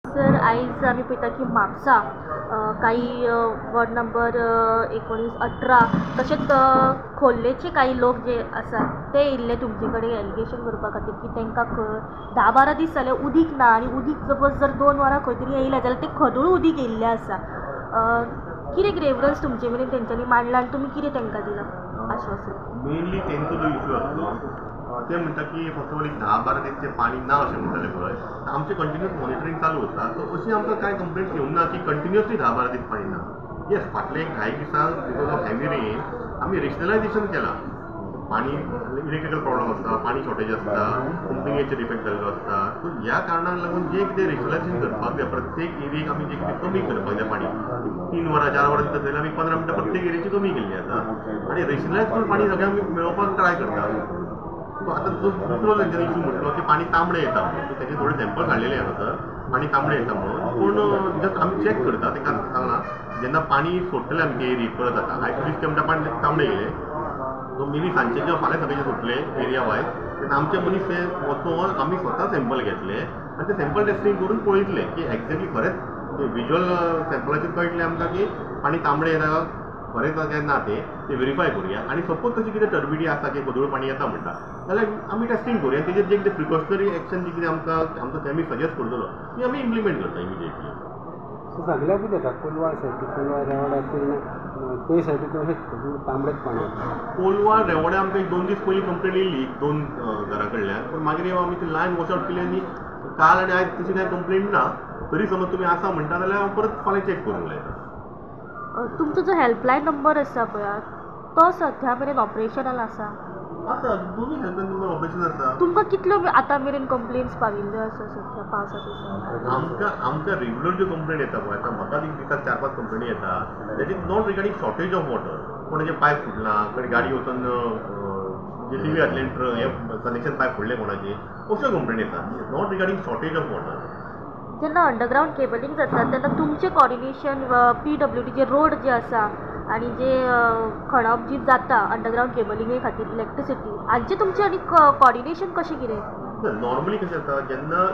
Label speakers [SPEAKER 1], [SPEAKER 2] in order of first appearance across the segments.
[SPEAKER 1] Sir आयज आमी पळयता की म्हापसा काही वॉर्ड नंबर 19-18 तशेंच खोर्लेचे काही लोक जे आसा ते येयल्ले तुमचे कडेन एलिगेशन करपा खातीर की तांकां 10-12 दीस जाले उदीक ना आनी उदीक सपोज जर 2 वरां खंय तरी येयलें जाल्यार ते खदूळ उदीक येयल्लें आसा. कितें ग्रेवरन्स तुमचे मेरेन तेंच्यांनी मांडला आनी तुमी कितें तांकां दिलां आश्वासन?
[SPEAKER 2] मेनली तेंचो जो इश्यू आसलो ते म्हणटा की फक्त ऑल 10-12 दीस पाणी ना अशें म्हणटाले पळय. आमचें कंटिन्यूस मॉनिटरींग चालू आसा. सो अशी आमकां कांय कंप्लेंट्स येवंक ना की कंटिन्युअसली 10-12 दीस पाणी ना. येस, फाटले काही दिसांक बिकॉज ऑफ हेवी रेन आमी रेशनलायझेशन केलां. पाणी इलेक्ट्रिकल प्रॉब्लम आसता, पाणी शॉर्टेज आसता, पंपिंगेचेर डिफेक्ट जाल्लो आसता. सो ह्या कारणाक लागून जे कितें रेशनलायझेशन करपाक जाय प्रत्येक एरियेक आमी जे कितें कमी करपाक जाय पाणी 3 वरां 4 वरां दिता जाल्यार आमी 15 मिनटां प्रत्येक एरियेची कमी केल्ली आसा आनी रेशनलायज करून पाणी सगळ्यांक आमी मेळोवपाक ट्राय करता. सो आतां जो दुसरो तेंच्यानी इशू म्हटलो की पाणी तांबडें येता म्हणून. सो तेचे थोडे सॅम्पल काडलेले आसा सर, पाणी तांबडें येता म्हणून. पूण जस्ट आमी चॅक करता तेका सांगलां जेन्ना पाणी सोडटले आमी ते एरियेक परत आतां आयज दीस ते म्हणटा पाणी तांबडें येयलें. सो मेबी सांजचे किंवा फाल्यां सकाळचे सुटले एरिया वायज तेन्ना आमचे मनीस ते वचून आमी स्वता सॅम्पल घेतले आनी ते सॅम्पल टेस्टींग करून पळयतले की एक्झॅक्टली खरेंच विज्युअल सॅम्पलाचेर कळटलें आमकां की पाणी तांबडें येता खरेंच काय ना ते व्हेरीफाय करूया. आनी सपोज तशी कितें टर्बिडी आसा की गदूळ पाणी येता म्हणटा जाल्यार आमी टेस्टींग करूया. तेजेर जे कितें प्रिकॉशनरी एक्शन जी कितें आमकां आमचो कॅमिस्ट सजेस्ट करतलो ती आमी इम्प्लिमेंट करता इमिडिएटली.
[SPEAKER 3] सगळ्या कितें येता कोलवा सायटी कोलवा रेवाड्यातून ते सायटी कशें तांबडेच पाणी
[SPEAKER 2] कोलवा रेवाड्या आमकां 1-2 दीस पयलीं कंप्लेंट येयली 2 घरा कडल्यान. पूण मागीर आमी ती लायन वॉश आउट केली आनी काल आनी आयज तशी कांय कंप्लेंट ना. तरी समज तुमी आसा म्हणटा जाल्यार हांव परत फाल्यां चॅक करूंक लायता.
[SPEAKER 1] तुमचो जो हेल्पलायन नंबर आसा पळय तो सद्या मेरेन ऑपरेशनल आसा?
[SPEAKER 2] आसा, दोनूय हेल्पलायन नंबर ऑपरेशन आसा.
[SPEAKER 1] तुमकां कितल्यो आतां मेरेन कंप्लेंट्स पाविल्ल्यो आसा सद्या पावसा दिसांनी?
[SPEAKER 2] आमकां रेग्युलर ज्यो कंप्लेंट येता पळय आतां म्हाका दिसाक 4-5 कंप्लेंटी येता that is not regarding shortage of water. कोणाचे पायप फुटला, कोणी गाडी वचून JCB घातलें हे कनेक्शन पायप फुडलें कोणाचे, अश्यो कंप्लेंट येता. Not regarding shortage of water.
[SPEAKER 1] जेन्ना अंडरग्रावंड केबलिंग जाता तेन्ना तुमचें कॉर्डिनेशन PWD जे रोड जे आसा आनी जे खणप जी जाता अंडरग्रावंड केबलिंगे खातीर इलेक्ट्रिसिटी हांचे तुमचें आनी कॉर्डिनेशन कशें कितें?
[SPEAKER 2] नॉर्मली कशें जाता जेन्ना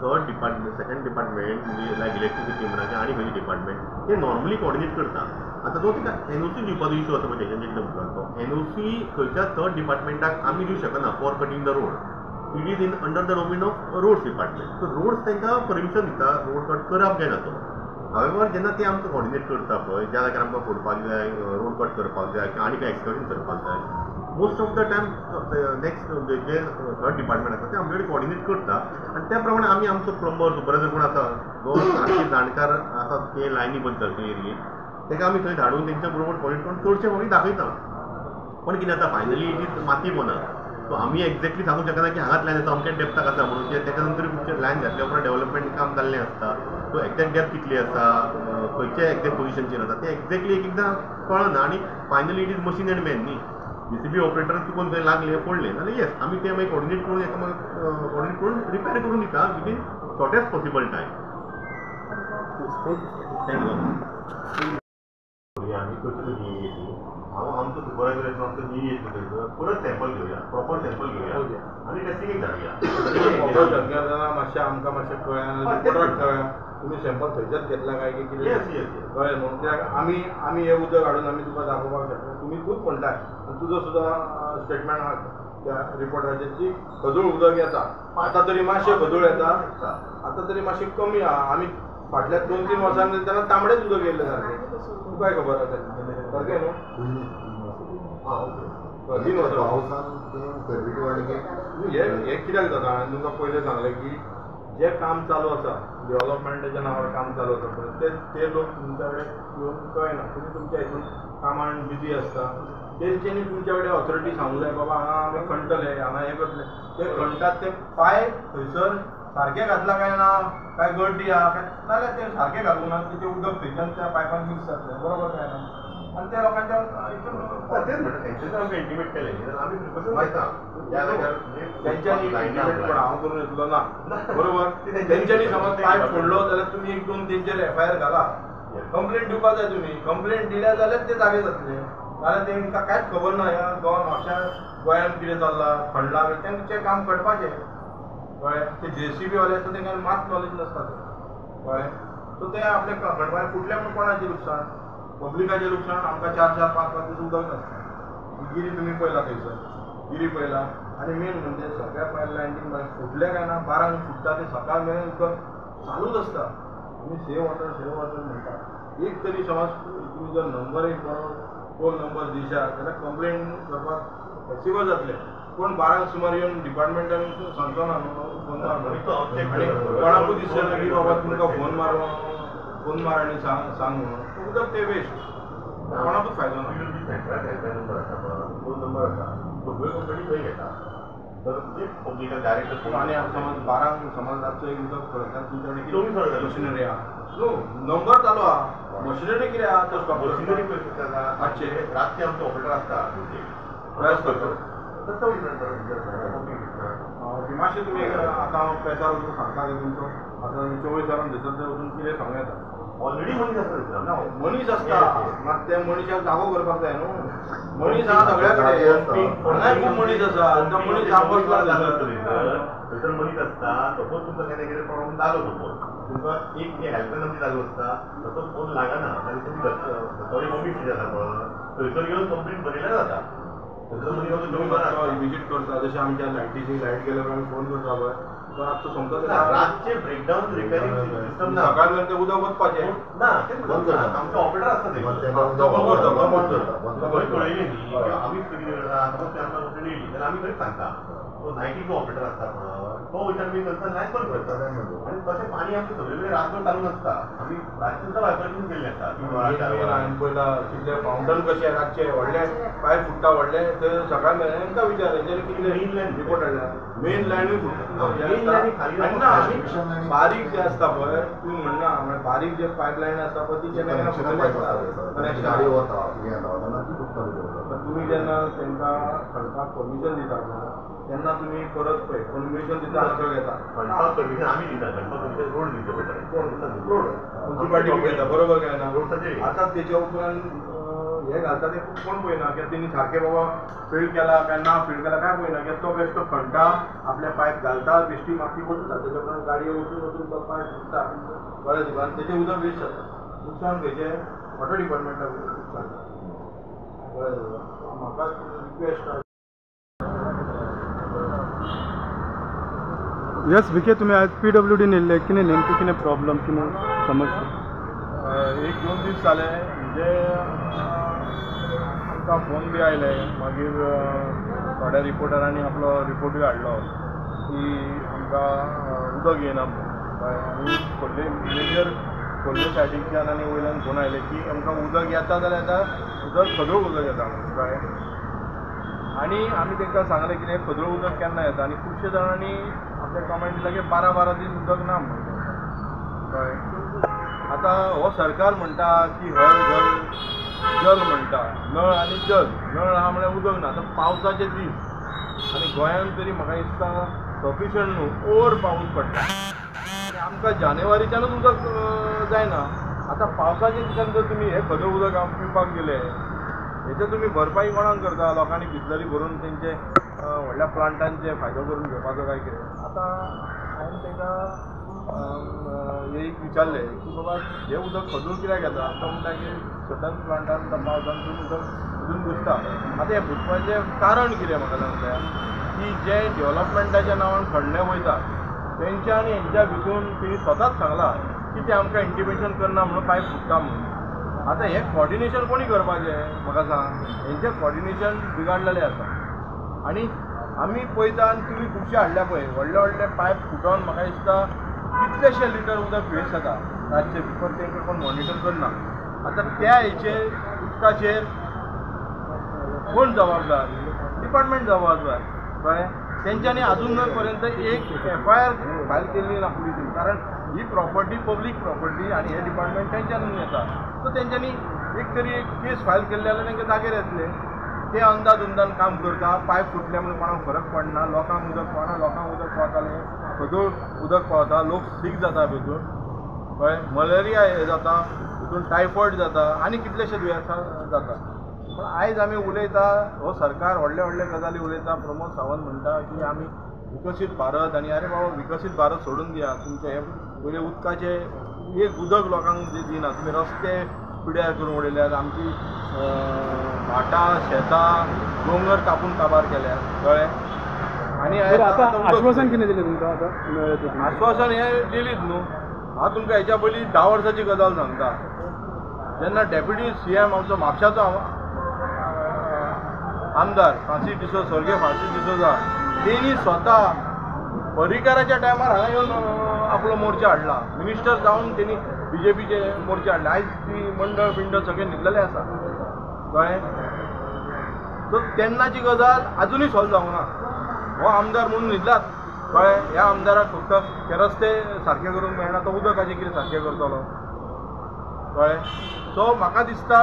[SPEAKER 2] थर्ड डिपार्टमेंट सेकंड डिपार्टमेंट म्हणजे लायक इलेक्ट्रिसिटी म्हणा आनी खंयचे डिपार्टमेंट ते नॉर्मली कॉर्डिनेट करता. आतां जो तिका NOC दिवपाचो इशू आसा पळय तेजें तो NOC खंयच्या थर्ड डिपार्टमेंटाक आमी दिवंक शकना for cutting the road. It is in under the domain of roads department. So roads तांकां परमिशन दिता रोड कट करप जायना तो. हावेवर जेन्ना ते आमकां कॉर्डिनेट करता पळय ज्या जाग्यार आमकां फोडपाक जाय रोड कट करपाक जाय किंवा आनी काय एक्सकर्शन करपाक जाय most of the time next जे थर्ड डिपार्टमेंट आसा ते आमचे कडेन कॉर्डिनेट करता आनी त्या प्रमाणे आमी आमचो प्लंबर सुपरवायझर कोण आसा जो सारके जाणकार आसा ते लायनी बद्दल ते एरियेक ताका आमी थंय धाडून तेंच्या बरोबर कॉर्डिनेट करून चडशे फावटी दाखयता. पण कितें जाता फायनली इट इज माती पोना. सो आमी एक्झॅक्टली सांगूंक शकना की हांगाच लायन आसा अमकेच डेप्थाक आसा म्हणून कित्याक तेच्या नंतर तुमचें लायन घातल्या उपरांत डेव्हलपमेंट काम जाल्लें आसता. सो एक्झॅक्ट डेप्थ कितली आसा खंयच्या एक्झॅक्ट पोजिशनचेर आसा तें एक्झॅक्टली एक एकदां कळना आनी finally it is machine end man न्ही. JCB ऑपरेटर चुकून थंय लागले पडले जाल्यार येस आमी ते मागीर कॉर्डिनेट करून कॉर्डिनेट करून रिपेर करून दिता within shortest possible time. Thank you. आमी करता हांव आमचो सुपरवायझर येता आमचो जी येता परत सॅम्पल घेवया प्रॉपर सॅम्पल घेवया आनी टेस्टिंगेक धाडुया.
[SPEAKER 4] मातशें आमकां मातशें कळ्या रिपोर्टाक कळ्या तुमी सॅम्पल थंयच्याच घेतला काय की कितें कळ्ळें न्हू. कित्याक आमी हें उदक हाडून आमी तुका दाखोवपाक शकता. तुमी तूंच म्हणटाय आनी तुजो सुद्दां स्टेटमेंट आहा त्या रिपोर्टाचेर की खदूळ उदक येता. आतां तरी मातशें खदूळ येता आतां तरी मातशें कमी आहा. आमी फाटल्या 2-3 वर्सांनी तेन्ना तांबडेच उदक येयल्लें सारकें तुकाय खबर आसा सारकें न्हू. हें कित्याक जाता हांवें तुमकां पयलें सांगलें की जें काम चालू आसा डेव्हलपमेंटाच्या नांवार काम चालू आसा पळय ते लोक तुमच्या कडेन येवन कळना. तुमी तुमच्या हितून कामान बिजी आसता. तेंच्यांनी तुमच्या कडेन ऑथॉरिटी सांगूंक जाय बाबा हांगा आमी खणटले हांगा हें करतले. ते खणटात ते पायप थंयसर सारकें घातला काय ना काय गड्डी आहा काय नाल्यार ते सारकें घालूंक ना तें उदक थंयच्यान त्या पायपान मिक्स जातलें बरोबर काय ना. आनी त्या लोकांच्या
[SPEAKER 2] तेंच म्हणटा तेंच्यानी आमकां इंटिमेट केलें आमी प्रिकॉशन घेता त्या जाग्यार
[SPEAKER 4] तेंच्यांनी इंटिमेट पण हांव करून येतलो ना बरोबर. तेंच्यांनी समज पायप फोडलो जाल्यार तुमी 1-2 तेंचेर FIR घाला. कंप्लेंट दिवपाक जाय तुमी. कंप्लेंट दिल्या जाल्यार ते जागे जातले नाल्यार तेंकां कांयच खबर ना ह्या म्हापशा गोंयांत कितें चल्लां खणलां तेंचें काम करपाचें कळ्ळें. ते JCB वाले आसता तेंकां मात नॉलेज नासता. कळ्ळें. सो ते आपले गणपती फुटले पूण कोणाचें लुकसाण? पब्लिकाचें लुकसाण. आमकां 4-4, 5-5 दीस उदक नासता. गिरी तुमी पळयला थंयसर, गिरी पळयला. आनी मेन म्हणजे सगळ्या पायपलायनीक फुटले काय ना 12 फुटता ते सकाळ मेरेन उदक चालूच आसता. आमी सेव वॉटर म्हणटा. एक तरी समज तुमी जर नंबर एक बरो फोन नंबर दिशात जाल्यार कंप्लेन करपाक पॉसिबल जातलें. कोण 12 सुमार येवन डिपार्टमेंटान सांगचो ना फोन मार. आनी कोणाकूय दिसचें ना की बाबा तुमकां फोन मार आनी सांग म्हणून. उदक ते वेस्ट. कोणाकूच फायदो ना.
[SPEAKER 2] सेंट्रल हेल्पलायन नंबर आसा पळय, फोन नंबर आसा, सगळ्यो कंपनी थंय घेता. तर ते पब्लिकाक डायरेक्ट फोन.
[SPEAKER 4] आनी समज 12 समज रातचो एक उदक पळयता तुमचे
[SPEAKER 2] चोवीस वरां
[SPEAKER 4] कडेन मशिनरी आहा. नो नंबर चालू आहा. मशिनरी कितें आहा तो स्टॉप
[SPEAKER 2] मशिनरी पळय जाता.
[SPEAKER 4] रातचे
[SPEAKER 2] रातचे आमचो ऑपरेटर आसता.
[SPEAKER 4] प्रयास करता. मातशें तुमी आतां प्रेसार वचून सांगता तुमचो आतां 24 वरां भितर ते वचून कितें सांगूं येता.
[SPEAKER 2] ऑलरेडी मनीस आसता.
[SPEAKER 4] ना मनीस आसता. मात त्या मनशाक जागो करपाक जाय न्हू. मनीस आहा सगळ्या कडेन. हांगाय खूब मनीस आसा. तो मनीस हांव बसला
[SPEAKER 2] थंयसर मनीस आसता. सपोज तुमकां केन्ना कितें प्रॉब्लम जालो सपोज तुमकां एक हेल्पलायन नंबर जागो आसता. सपोज फोन लागना जाल्यार तुमी सॉरी मम्मी फीज आसा पळय थंयसर येवन कंप्लेन बरयल्यार जाता. थंयसर मनीस येवन
[SPEAKER 4] तुमी
[SPEAKER 2] तुमी
[SPEAKER 4] मातसो विजीट करता. जशें आमच्या लायटीची लायट गेल्यार आमी फोन करता पळय तो आतां समजा
[SPEAKER 2] रातचे ब्रेकडावन रिपेरिंग सिस्टम ना.
[SPEAKER 4] सकाळ मेरेन तें उदक वचपाचें
[SPEAKER 2] ना ते बंद करता. आमचे ऑपरेटर आसता ते
[SPEAKER 4] तो बंद करता.
[SPEAKER 2] कळयलें न्ही आमीच कितें करता. सपोज ते आमकां कंप्लेन येयली जाल्यार आमी खंय सांगता. तो नायटीचो ऑपरेटर आसता पळय तो वयल्यान आमी करता लायट बंद करता. आनी तशें पाणी आमचें सगळे कडेन रातभर चालू नासता. आमी रातचे सुद्दां वायपरेशन केल्लें आसता.
[SPEAKER 4] हांवें पयला कितले फावंटन कशें रातचे व्हडले पायप फुट्टा व्हडले ते सकाळ मेरेन तांकां विचार हेजेर कितले रिपोर्ट हाडला. मेन लायनूय फुट्टा. आनी बारीक जे आसता पळय तुमी म्हणना बारीक जे पायपलायन आसता पळय ती केन्ना केन्ना फुटलेली आसता. तुमी जेन्ना तांकां खणपाक परमिशन दिता तेन्ना तुमी परत पळय परमिशन दिता हांगा घेता.
[SPEAKER 2] खणपाक परमिशन आमी दिता. खणपाक परमिशन रोड दिवचो पडटा.
[SPEAKER 4] रोड म्युन्सिपाल्टी घेता बरोबर काय ना.
[SPEAKER 2] रोडसाचेर
[SPEAKER 4] आतां तेच्या उपरांत हे घालता ते कोण पळयना कित्याक तेणी सारके बाबा फील्ड केला काय ना फील्ड केला काय पळयना. कित्याक तो बेश्टो खणटा आपले पायप घालता बेश्टी माती वचता तेच्या उपरांत गाडयो वचून तो पायप फुटता कळ्ळें तुका. आनी तेचें उदक वेस्ट जाता. नुकसान खंयचें वॉटर डिपार्टमेंटाक नुकसान कळ्ळें तुका. म्हाका रिक्वेस्ट आसा.
[SPEAKER 5] यस विके तुम्ही आज PWD नेल्ले कितें नेमकें कितें प्रॉब्लम कितें समस्या?
[SPEAKER 4] 1-2 दीस जाले म्हणजे आमकां फोन बी आयले. मागीर थोड्या रिपोर्टरांनी आपलो रिपोर्टूय हाडलो की आमकां उदक येना म्हणून. आनी खोर्ले मेजर खोर्ले सायडीच्यान आनी वयल्यान फोन आयले की आमकां उदक येता जाल्यार येता उदक खदळ उदक येता म्हणून कळ्ळें. आनी आमी तांकां सांगलें कितें खदळ उदक केन्ना येता. आनी खुबशे जाणांनी आपले कमेंट दिला की 12-12 दीस उदक ना म्हणून कळ्ळें. आतां हो सरकार म्हणटा की हर घर जल म्हणटा. नळ आनी जल. नळ आहा म्हळ्यार उदक ना. आतां पावसाचे दीस आनी गोंयांत तरी म्हाका दिसता सफिशंट न्हू ओवर पावस पडटा. आनी आमकां जानेवारीच्यानूच उदक जायना. आतां पावसाच्या दिसान जर तुमी हे खदळ उदक पिवपाक दिलें हेचे तुमी भरपाई कोणाक करता. लोकांनी बिसलरी भरून तेंचे व्हडल्या प्लांटांचे फायदो करून घेवपाचो काय कितें. आतां हांवें तांकां एक विचारलें की बाबा हे उदक खदूळ कित्याक येता. तो म्हणटा की सडन प्लांटान पावसान उदक खदून घुसता. आतां हें घुसपाचें कारण कितें म्हाका सांगता की जे डेव्हलपमेंटाच्या नांवान खणले वयता तेंच्या आनी हेंच्या भितून तेणी स्वताच सांगलां की ते आमकां इंटिमेशन करना म्हणून पायप फुट्टा म्हणून. आतां हें कॉर्डिनेशन कोणी करपाचें म्हाका सांग. हेंचें कॉर्डिनेशन बिगाडलेलें आसा. आनी आमी पळयता आनी तुमी खुबशे हाडल्या पळय व्हडले व्हडले पायप फुटोवन म्हाका दिसता कितलेशे लिटर उदक वेस्ट जाता रातचे बिफोर तेंकां कोण मॉनिटर करना. आतां त्या हेचेर उदकाचेर कोण जबाबदार. डिपार्टमेंट जबाबदार कळ्ळें. तेंच्यांनी अजून पर्यंत एक FIR फायल केल्ली ना पुलिसांनी. कारण ही प्रॉपर्टी पब्लीक प्रॉपर्टी आनी हे डिपार्टमेंट तेंच्यानूच येता. सो तेंच्यांनी एक तरी एक केस फायल केल्ली जाल्यार तेंकां जागेर येतले. ते अंदाज काम करता. पायप फुटले म्हणून कोणाक फरक पडना. लोकांक उदक पावतालें खदूळ उदक पावता. लोक सीक जाता भितून कळ्ळें. मलेरिया हे जाता भितून टायफॉयड जाता आनी कितलेशे दुयेंसां जाता. पूण आयज आमी उलयता हो सरकार व्हडले व्हडले गजाली उलयता. प्रमोद सावंत म्हणटा की आमी विकसीत भारत आनी अरे बाबा विकसीत भारत सोडून दिया. तुमचे हे पयले उदकाचे एक उदक लोकांक दिना. तुमी रस्ते पिड्यार करून उडयल्यात, आमची भाटां शेतां दोंगर कापून काबार केल्यात कळ्ळें. आनी
[SPEAKER 5] आता आश्वासन कितें दिलें तुमकां आतां मेळ्ळें?
[SPEAKER 4] आश्वासन हें दिलीत न्हू. हांव तुमकां हेच्या पयलीं 10 वर्सांची गजाल सांगता. जेन्ना डेप्युटी CM आमचो म्हापशाचो आमदार फ्रांसीस डिसोजा, स्वर्गीय फ्रांसीस डिसोजा, तेणी स्वता पर्रीकाराच्या टायमार हांगा येवन आपलो मोर्चा हाडला. मिनिस्टर जावन तेणी BJPचे मोर्चा हाडले. आयज ती मंडळ बिंडळ सगळें न्हिदलेलें आसा कळ्ळें. सो तेन्नाची गजाल आजुनूय सॉल्व जावंक ना. हो आमदार म्हणून न्हिदलात कळ्ळें. ह्या आमदाराक फक्त ते रस्ते सारके करूंक मेळना, तो उदकाचें कितें सारकें करतलो कळ्ळें. सो म्हाका दिसता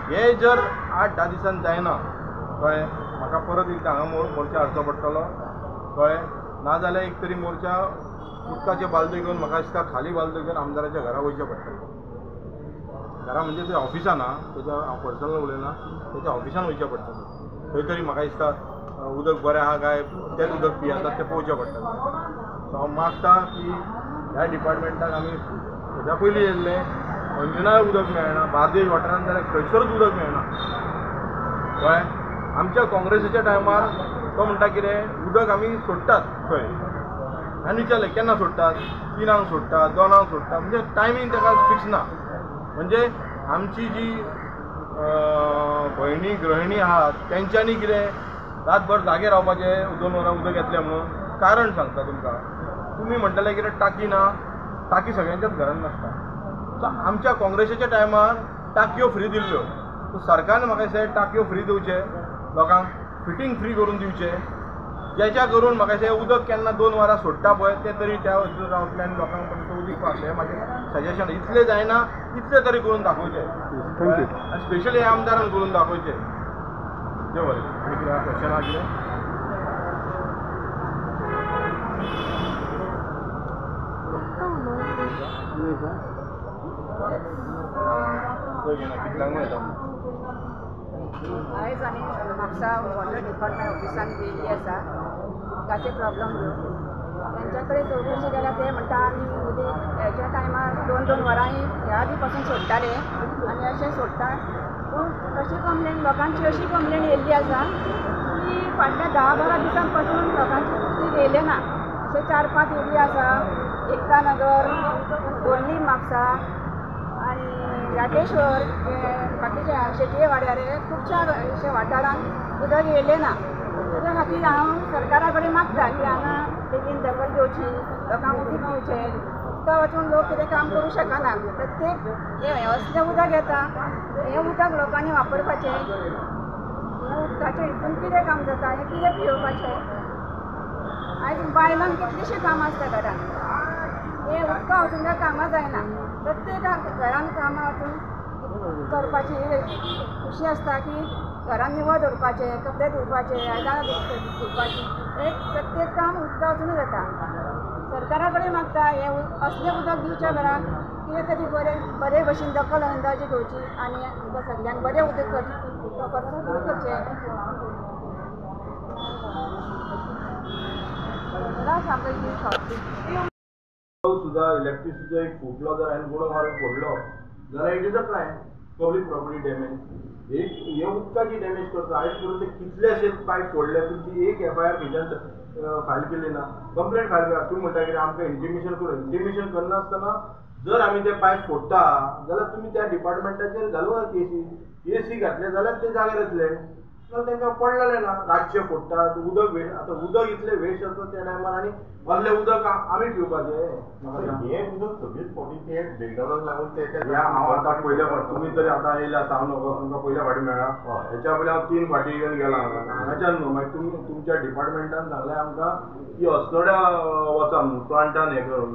[SPEAKER 4] हे जर 8-10 दिसान जायना कळ्ळें, म्हाका परत एकदां हांगा मोर्चा हाडचो पडटलो कळ्ळें. नाजाल्यार एक तरी मोर्चा उदकाचे बालद्यो घेवन म्हाका दिसता खाली बालद्यो घेवन आमदाराच्या घरा वयचें पडटलें. घरा म्हणजे ते ऑफिसान ना, तेच्या हांव पर्सनल उलयना, तेच्या ऑफिसान वयचें पडटलें. थंय तरी म्हाका दिसता उदक बरें आहा काय तेंच उदक पियेतात तें पळोवचें पडटलें. सो हांव मागता की ह्या डिपार्टमेंटाक आमी हेच्या पयलीं येयल्ले, अंजुनाय उदक मेळना, बार्देश वाठारांत जाल्यार खंयसरूच उदक मेळना कळ्ळें. आमच्या काँग्रेसीच्या टायमार तो म्हणटा कितें उदक आमी सोडटात खंय. आनी विचारलें केन्ना सोडटात, 3 सोडटात, 2 सोडटात, म्हणजे टायमींग ताका फिक्स ना. म्हणजे आमची जी भयणी गृहिणी आहात तेंच्यांनी कितें रातभर जागे रावपाचें 2 वरां उदक येतलें म्हणून कारण सांगता तुमकां. तुमी म्हणटले कितें टाकी ना, टाकी सगळ्यांच्याच घरांत नासता. सो आमच्या काँग्रेसीच्या टायमार टाकयो फ्री दिल्ल्यो. सो सरकारान म्हाका दिसता टाकयो फ्री दिवचे, लोकांक फिटींग फ्री करून दिवचे, जेच्या करून म्हाका दिसता उदक केन्ना 2 वरां सोडटा पळय तें तरी त्या रावतल्यान लोकांक पर्यंत उदीक पावतलें. हें म्हाजें सजेशन. इतलें जायना इतलें तरी करून दाखोवचें.
[SPEAKER 5] थँक्यू.
[SPEAKER 4] आनी स्पेशली ह्या आमदारान करून दाखोवचें. देव बरें. आनी कितें क्वेश्चन आहा कितें?
[SPEAKER 6] आयज आमी म्हापसा वॉटर डिपार्टमेंट ऑफिसान गेल्ली आसा उदकाचे प्रॉब्लम घेवन. तेंच्या कडेन चवकशी केल्यार ते म्हणटा आमी उदीक हेच्या टायमार 2-2 वरांनी ह्या आदी पासून सोडटाले आनी अशें सोडटा. पूण अशी कंप्लेन लोकांची अशी कंप्लेन येयल्ली आसा की फाटल्या 10-12 दिसां पासून लोकांची उदीक येयलें ना. अशे 4-5 एरिया आसा, एकता नगर, बोर्ली म्हापसा आनी राटेश्वर, बाकीच्या शेटये वाड्यार खुबश्या अशा वाठारांत उदक येयलें ना. ताच्या खातीर हांव सरकारा कडेन मागता की हांगा बेगीन दखल घेवची, लोकांक उदीक दिवचें. उदका वचून लोक कितें काम करूं शकना. प्रत्येक हें असलें उदक येता, हें उदक लोकांनी वापरपाचें. उदकाचें हितून कितें काम जाता, हें कितें पियेवपाचें. आयज बायलांक कितलींशीं कामां आसता घरान, हें उदका वचून काय कामां जायना. प्रत्येकाक घरान कामां वचून करपाची खुशी आसता की घरान निवळ दवरपाचें, कपडे धुवपाचे, आयदनां धुवपाची, एक प्रत्येक काम उदका वचून जाता. सरकारा कडेन मागता हें असलें उदक दिवचें घराक, कितें तरी बरे भशेन दखल अंदाजी घेवची आनी सगळ्यांक बरें उदक करचें.
[SPEAKER 4] सुद्धा इलेक्ट्रिसिटीचो एक फुटलो जर हांवें गुणो मारून फोडलो जाल्यार it is a crime. Public property damage. हे उदकाची डॅमेज करता. आयज करून ते कितलेशे पायप फोडले, तुमची एक FIR खंयच्यान फायल केली ना. कंप्लेंट फायल करा. तुमी म्हणटा कितें आमकां इंटिमेशन करून, इंटिमेशन करनासतना जर आमी ते पायप फोडटा जाल्यार तुमी त्या डिपार्टमेंटाचेर घालूया केसी घातले जाल्यार ते जाग्यार येतले. ना तांकां पडलेलें ना. रातचे फोडटात, उदक वेस्ट. आतां उदक इतलें वेस्ट जाता त्या टायमार आनी असलें उदक आमी पिवपाचें.
[SPEAKER 2] हें उदक सगळींच फावटी ते बिल्डराक लागून ते
[SPEAKER 4] हांव आतां पयल्या फावटी तुमी तरी आतां येयल्या आसा, हांव नको तुमकां पयल्या फावटी मेळ्ळा. हेच्या पयलीं हांव 3 फावटी येवन गेला हांगाच्यान न्हू. मागीर तुमी तुमच्या डिपार्टमेंटान सांगलें आमकां की अस्नोड्या वचा म्हणून प्लांटान हें करून.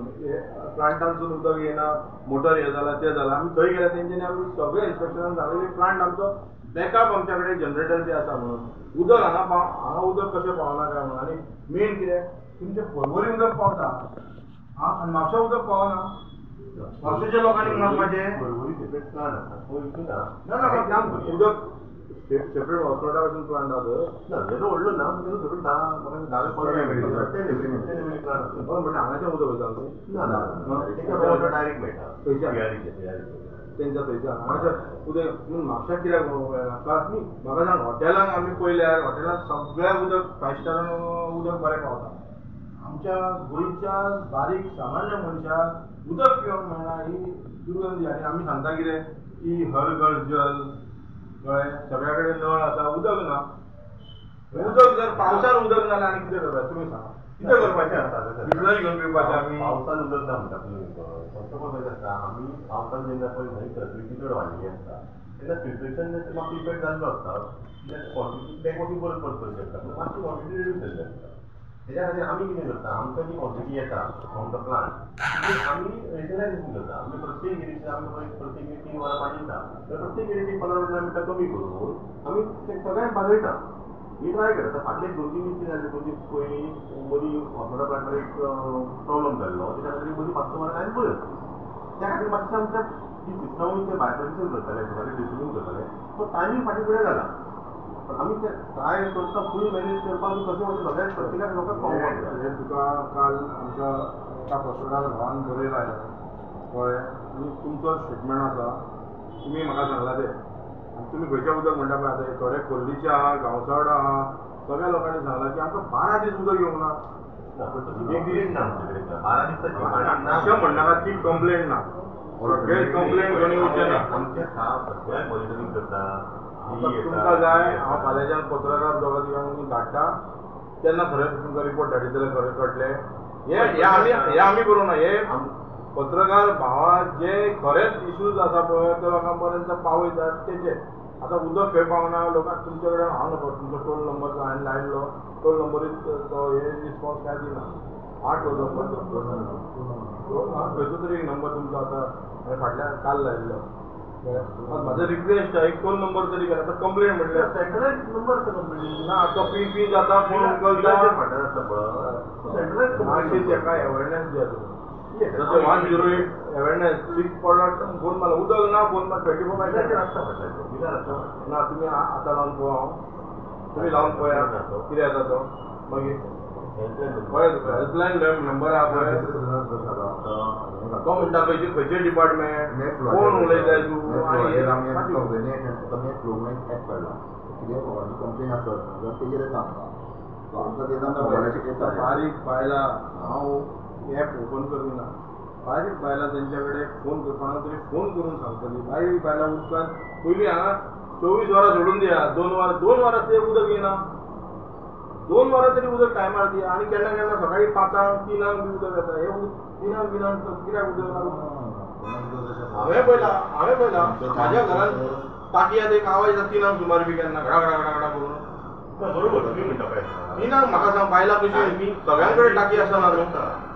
[SPEAKER 4] प्लांटानसून उदक येना, मोटर हें जालां तें जालां. आमी थंय गेले तेंच्यांनी आमी सगळे इन्स्पेक्टरान सांगलें की प्लांट आमचो बॅकअप आमच्या कडेन जनरेटर बी आसा म्हणून. उदक हांगा उदक कशें पावना काय म्हणून. आनी मेन कितें तुमचें पर्वरी उदक पावता आनी म्हापसा उदक पावना. म्हापशेच्या लोकांनी मागपाचें
[SPEAKER 2] बरोबरी सेपरेट प्लांट आसा
[SPEAKER 4] ना ना उदक सेपरेट वॉटरडा वचून प्लांट आहा
[SPEAKER 2] ना येदो व्हडलो ना म्हणजे सेपरेट 10-15 मिनिट
[SPEAKER 4] म्हणजे हांगाचें उदक वयता
[SPEAKER 2] ना ना तेका वॉटर डायरेक्ट मेळटा
[SPEAKER 4] तेंच्या थंयच्या हांगाचें उदक म्हापशाक कित्याक मेळना कारण म्हाका सांग हॉटेलांक आमी पयल्यार हॉटेलांत सगळ्या उदक 5 स्टारान उदक बरें पावता आमच्या गोंयच्या बारीक सामान्य मनशाक उदक पिवंक मेळना ही दुर्गंधी आनी आमी सांगता कितें की हर घर जल कळ्ळें सगळ्या कडेन नळ आसा उदक ना उदक जर पावसान उदक ना जाल्यार आनी कितें करपाचें तुमी सांगा कितें करपाचें आसा बिसलरी घेवन पिवपाचें आमी
[SPEAKER 2] पावसान उदक ना म्हणटा तुमी फक्त कशें आसता आमी पावसान जेन्ना पळय न्हंय फॅसिलिटी चड वाडली आसता तेन्ना फिल्ट्रेशन मातसो इफेक्ट जाल्लो आसता क्वॉन्टिटी तें मातशी परत परत करचें आसता मातशी क्वॉन्टिटी रिड्यूस जाल्ली आसता तेज्या खातीर आमी कितें करता आमकां जी क्वॉन्टिटी येता फ्रॉम द प्लांट आमी युटिलायजेशन करता आमी प्रत्येक युनिटीक आमी प्रत्येक युनिट 3 वरां पाणी दिता प्रत्येक युनिटीक 15-15 मिनटां कमी करून आमी तें सगळ्यांक बागयता ही ट्राय करता फाटले 2-3 दीस जाले 2 दीस पयलीं मदीं ऑपरेटर प्लांटार एक प्रॉब्लम जाल्लो तेच्या खातीर मदीं 5 वरां लायन बंद त्या खातीर मातशें आमच्या जी सिस्टम ते बायपार्टिशन करताले सगळें डिस्ट्रिब्यूट करताले तो टायमींग फाटीं फुडें जाला आमी ते ट्राय करता फूल मॅनेज करपाक कशें वचून सगळ्याक प्रत्येकाक लोकांक कळोवपाक
[SPEAKER 4] हें तुका काल आमच्या एका पत्रकार भावान बरयलां कळ्ळें आनी तुमचो स्टेटमेंट आसा तुमी म्हाका सांगला तें आनी तुमी खंयचें उदक म्हणटा पळय आतां थोडे खोर्लीचे आहा गांवसावडा आहा सगळ्या लोकांनी सांगलां की आमकां 12 दीस उदक येवंक ना
[SPEAKER 2] एक दीस ना 12 दिसाची पाणी ना
[SPEAKER 4] अशें म्हणनाका ती कंप्लेंट ना सगळे कंप्लेंट घेवन येवचें ना
[SPEAKER 2] आमचे स्टाफ सगळ्याक मॉनिटरींग करता
[SPEAKER 4] तुमकां जाय हांव फाल्यांच्यान पत्रकार दोगा तिगांक धाडटा तेन्ना खरें तुमकां रिपोर्ट धाडीत जाल्यार खरें कळटलें हे आमी बरोवना हे पत्रकार भावा जे खरेंच इश्यूज आसा पळय ते लोकां पर्यंत पावयतात तेचे आतां उदक खंय पावना लोकांक तुमचे कडेन हांव नको तुमचो टोल नंबर हांवें लायल्लो टोल नंबरूच तो हे रिस्पॉन्स काय दिना टोल नंबर खंयचो तरी एक नंबर तुमचो आतां हांवें फाटल्यान काल लायिल्लो म्हाजो रिक्वेस्ट आहे एक टोल नंबर तरी घाल आतां कंप्लेंट म्हटल्यार
[SPEAKER 2] सेंट्रलाइज नंबर आसा कंप्लेंट
[SPEAKER 4] ना तो पी जाता फोन उखलता
[SPEAKER 2] सेंट्रलाइज
[SPEAKER 4] मातशी ताका अवेरनेस दिया तुमी जसं 108 अवेरनेस 6 पडला फोन मारला उदक ना फोन मार 24/7
[SPEAKER 2] रस्ता
[SPEAKER 4] ना तुमी आतां लावन पळोव हांव तुमी लावन पळया कितें जाता तो मागीर पळय तुका हेल्पलायन नंबर आहा पळय तो म्हणटा खंयचे डिपार्टमेंट कोण उलयताय तूं बारीक बायलां हांव एप ओपन करूंक ना बारीक बायलां तेंच्या कडेन फोन कोणाक तरी फोन करून सांगतली बारीक बायलां उदकान पयलीं हांगा 24 वरां सोडून दिया 2 वरां ते उदक येना 2 वरां तरी उदक टायमार दिया आनी केन्ना केन्ना सकाळीं 5-3 बी उदक येता हे 3 कित्याक उदक लागून हांवें पळयलां म्हाज्या घरान टाकी आतां एक आवाज येता 3 सुमार बी केन्ना घडा करून
[SPEAKER 2] बरोबर तुम्ही म्हणटा पळय
[SPEAKER 4] 3 म्हाका सांग बायलां कशी सगळ्यां कडेन टाकी आसना न्हू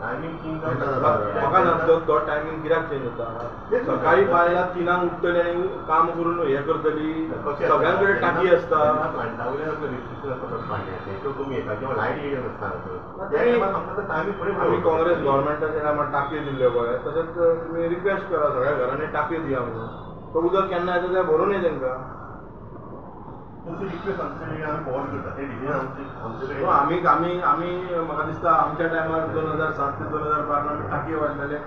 [SPEAKER 2] टायमींग
[SPEAKER 4] म्हाका सांगतो तो टायमींग कित्याक चेंज जाता सकाळी बायलां 3 उठतली आनी काम करून हे करतली सगळ्यां कडेन टाकी आसता
[SPEAKER 2] कमी येता किंवा लायट येयला नासता
[SPEAKER 4] आमी काँग्रेस गव्हर्मेंटाच्या टायमार टाकयो दिल्ल्यो पळय तशेंच तुमी रिक्वेस्ट करा सगळ्या घरांनी टाकयो दिया म्हणून तो उदक केन्ना येता तें भरून ये तांकां आमी म्हाका दिसता आमच्या टायमार 2007 ते 2012 टाकी वाडलेले